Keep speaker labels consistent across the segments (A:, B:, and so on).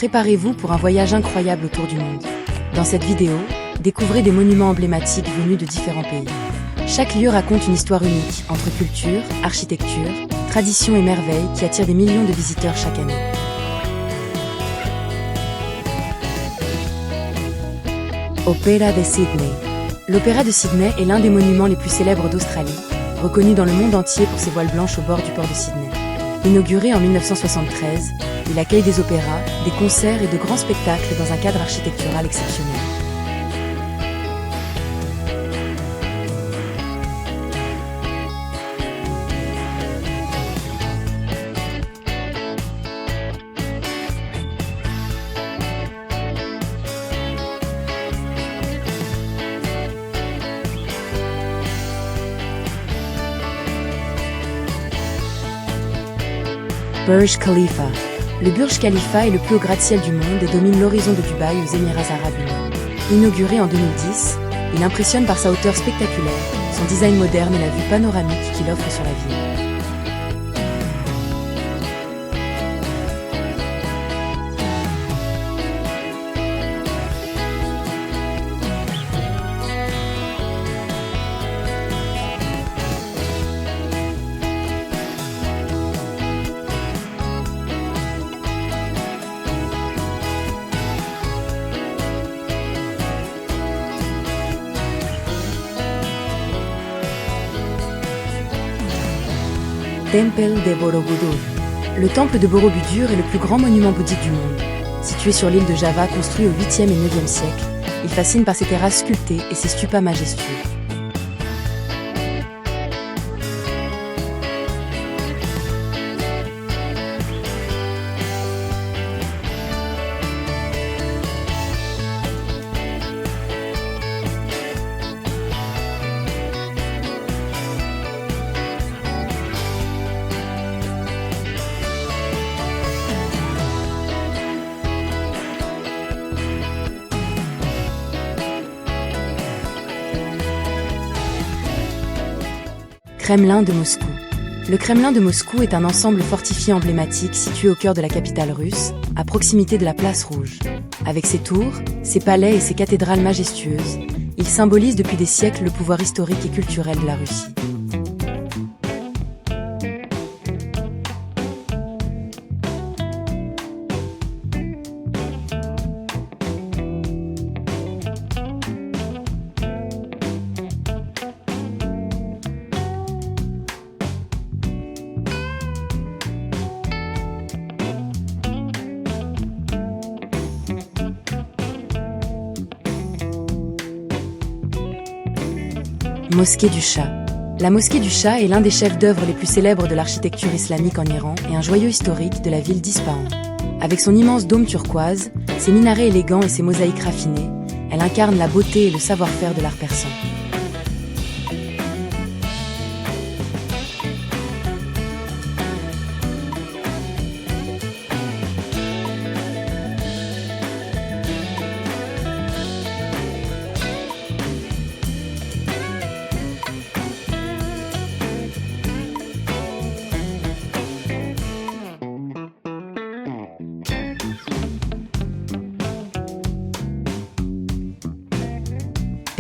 A: Préparez-vous pour un voyage incroyable autour du monde. Dans cette vidéo, découvrez des monuments emblématiques venus de différents pays. Chaque lieu raconte une histoire unique entre culture, architecture, tradition et merveilles qui attirent des millions de visiteurs chaque année. Opera de Sydney. L'Opéra de Sydney est l'un des monuments les plus célèbres d'Australie, reconnu dans le monde entier pour ses voiles blanches au bord du port de Sydney. Inauguré en 1973, il accueille des opéras, des concerts et de grands spectacles dans un cadre architectural exceptionnel. Burj Khalifa. Le Burj Khalifa est le plus haut gratte-ciel du monde et domine l'horizon de Dubaï aux Émirats arabes unis. Inauguré en 2010, il impressionne par sa hauteur spectaculaire, son design moderne et la vue panoramique qu'il offre sur la ville. Temple de Borobudur. Le temple de Borobudur est le plus grand monument bouddhique du monde. Situé sur l'île de Java, construit au 8e et 9e siècle, il fascine par ses terrasses sculptées et ses stupas majestueux. Kremlin de Moscou. Le Kremlin de Moscou est un ensemble fortifié emblématique situé au cœur de la capitale russe, à proximité de la place Rouge. Avec ses tours, ses palais et ses cathédrales majestueuses, il symbolise depuis des siècles le pouvoir historique et culturel de la Russie. Mosquée du Shah. La mosquée du Shah est l'un des chefs-d'œuvre les plus célèbres de l'architecture islamique en Iran et un joyau historique de la ville d'Ispahan. Avec son immense dôme turquoise, ses minarets élégants et ses mosaïques raffinées, elle incarne la beauté et le savoir-faire de l'art persan.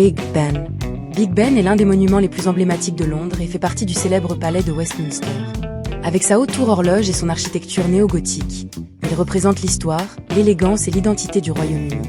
A: Big Ben. Big Ben est l'un des monuments les plus emblématiques de Londres et fait partie du célèbre palais de Westminster. Avec sa haute tour horloge et son architecture néo-gothique, il représente l'histoire, l'élégance et l'identité du Royaume-Uni.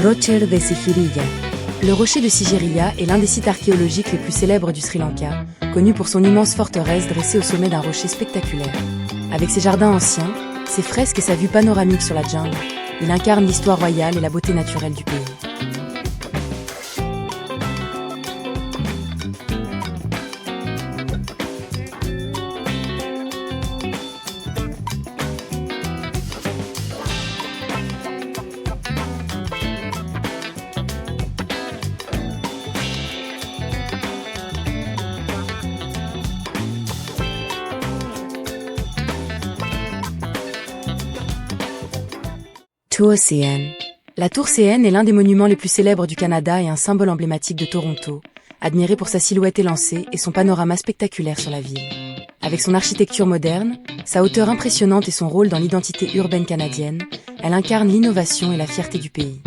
A: Rocher de Sigiriya. Le rocher de Sigiriya est l'un des sites archéologiques les plus célèbres du Sri Lanka, connu pour son immense forteresse dressée au sommet d'un rocher spectaculaire. Avec ses jardins anciens, ses fresques et sa vue panoramique sur la jungle, il incarne l'histoire royale et la beauté naturelle du pays. Tour CN. La tour CN est l'un des monuments les plus célèbres du Canada et un symbole emblématique de Toronto, admiré pour sa silhouette élancée et son panorama spectaculaire sur la ville. Avec son architecture moderne, sa hauteur impressionnante et son rôle dans l'identité urbaine canadienne, elle incarne l'innovation et la fierté du pays.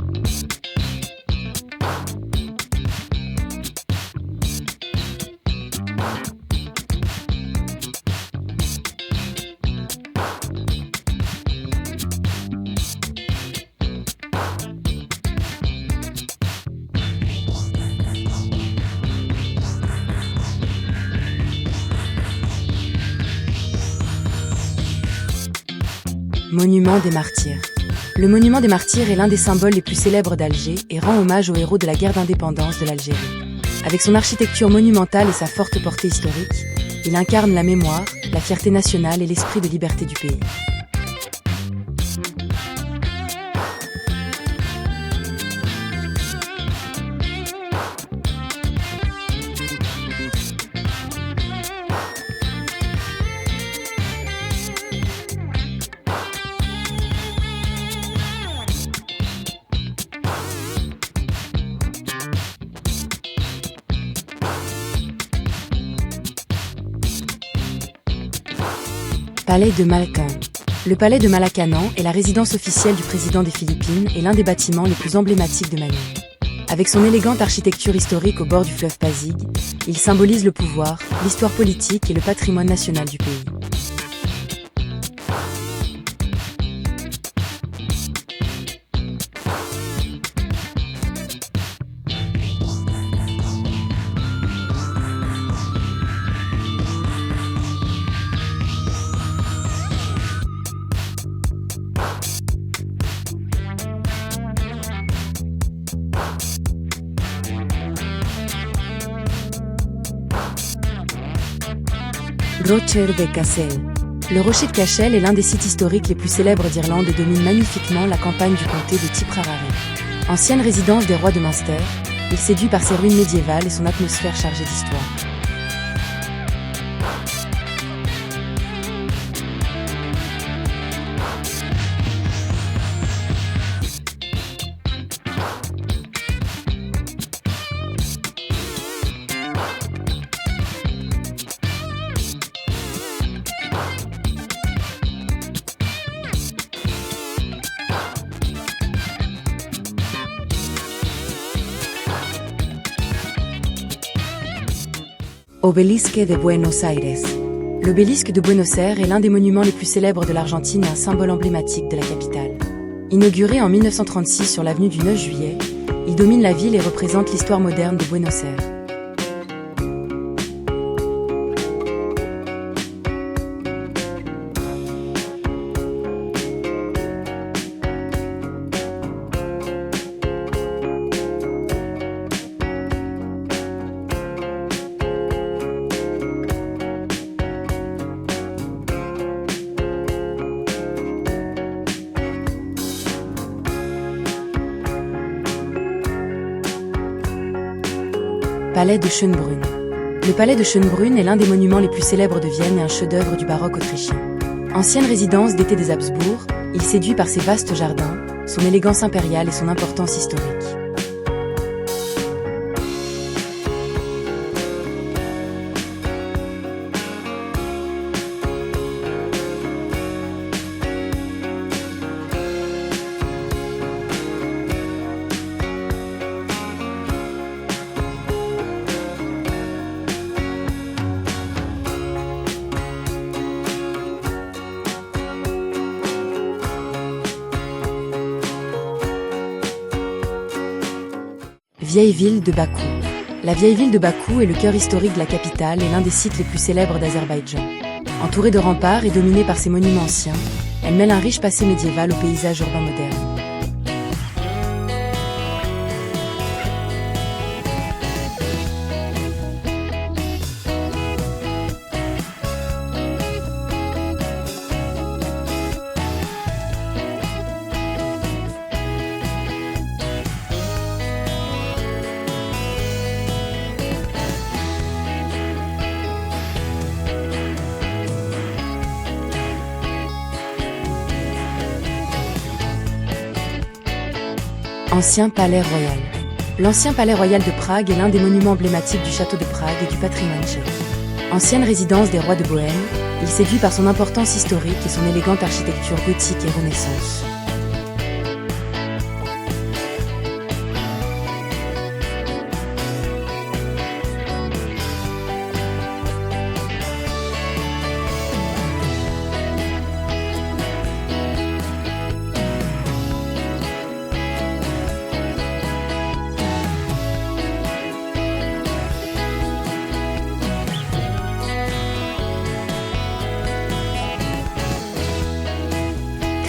A: Monument des Martyrs. Le Monument des Martyrs est l'un des symboles les plus célèbres d'Alger et rend hommage aux héros de la guerre d'indépendance de l'Algérie. Avec son architecture monumentale et sa forte portée historique, il incarne la mémoire, la fierté nationale et l'esprit de liberté du pays. Palais de Malacan. Le palais de Malacanan est la résidence officielle du président des Philippines et l'un des bâtiments les plus emblématiques de Manille. Avec son élégante architecture historique au bord du fleuve Pasig, il symbolise le pouvoir, l'histoire politique et le patrimoine national du pays. Rocher de Cashel. Le rocher de Cashel est l'un des sites historiques les plus célèbres d'Irlande et domine magnifiquement la campagne du comté de Tipperary. Ancienne résidence des rois de Munster, il séduit par ses ruines médiévales et son atmosphère chargée d'histoire. Obélisque de Buenos Aires. L'obélisque de Buenos Aires est l'un des monuments les plus célèbres de l'Argentine et un symbole emblématique de la capitale. Inauguré en 1936 sur l'avenue du 9 juillet, il domine la ville et représente l'histoire moderne de Buenos Aires. Palais de Schönbrunn. Le palais de Schönbrunn est l'un des monuments les plus célèbres de Vienne et un chef-d'œuvre du baroque autrichien. Ancienne résidence d'été des Habsbourg, il séduit par ses vastes jardins, son élégance impériale et son importance historique. Vieille ville de Bakou. La vieille ville de Bakou est le cœur historique de la capitale et l'un des sites les plus célèbres d'Azerbaïdjan. Entourée de remparts et dominée par ses monuments anciens, elle mêle un riche passé médiéval au paysage urbain moderne. Ancien palais royal. L'ancien palais royal de Prague est l'un des monuments emblématiques du château de Prague et du patrimoine tchèque. Ancienne résidence des rois de Bohême, il séduit par son importance historique et son élégante architecture gothique et Renaissance.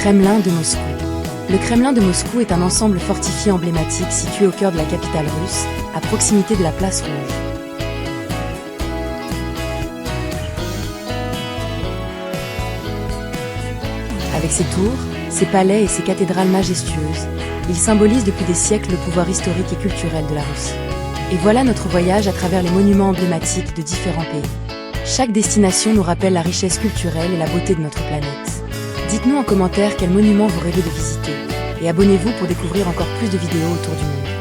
A: Kremlin de Moscou. Le Kremlin de Moscou est un ensemble fortifié emblématique situé au cœur de la capitale russe, à proximité de la place Rouge. Avec ses tours, ses palais et ses cathédrales majestueuses, il symbolise depuis des siècles le pouvoir historique et culturel de la Russie. Et voilà notre voyage à travers les monuments emblématiques de différents pays. Chaque destination nous rappelle la richesse culturelle et la beauté de notre planète. Dites-nous en commentaire quel monument vous rêvez de visiter, et abonnez-vous pour découvrir encore plus de vidéos autour du monde.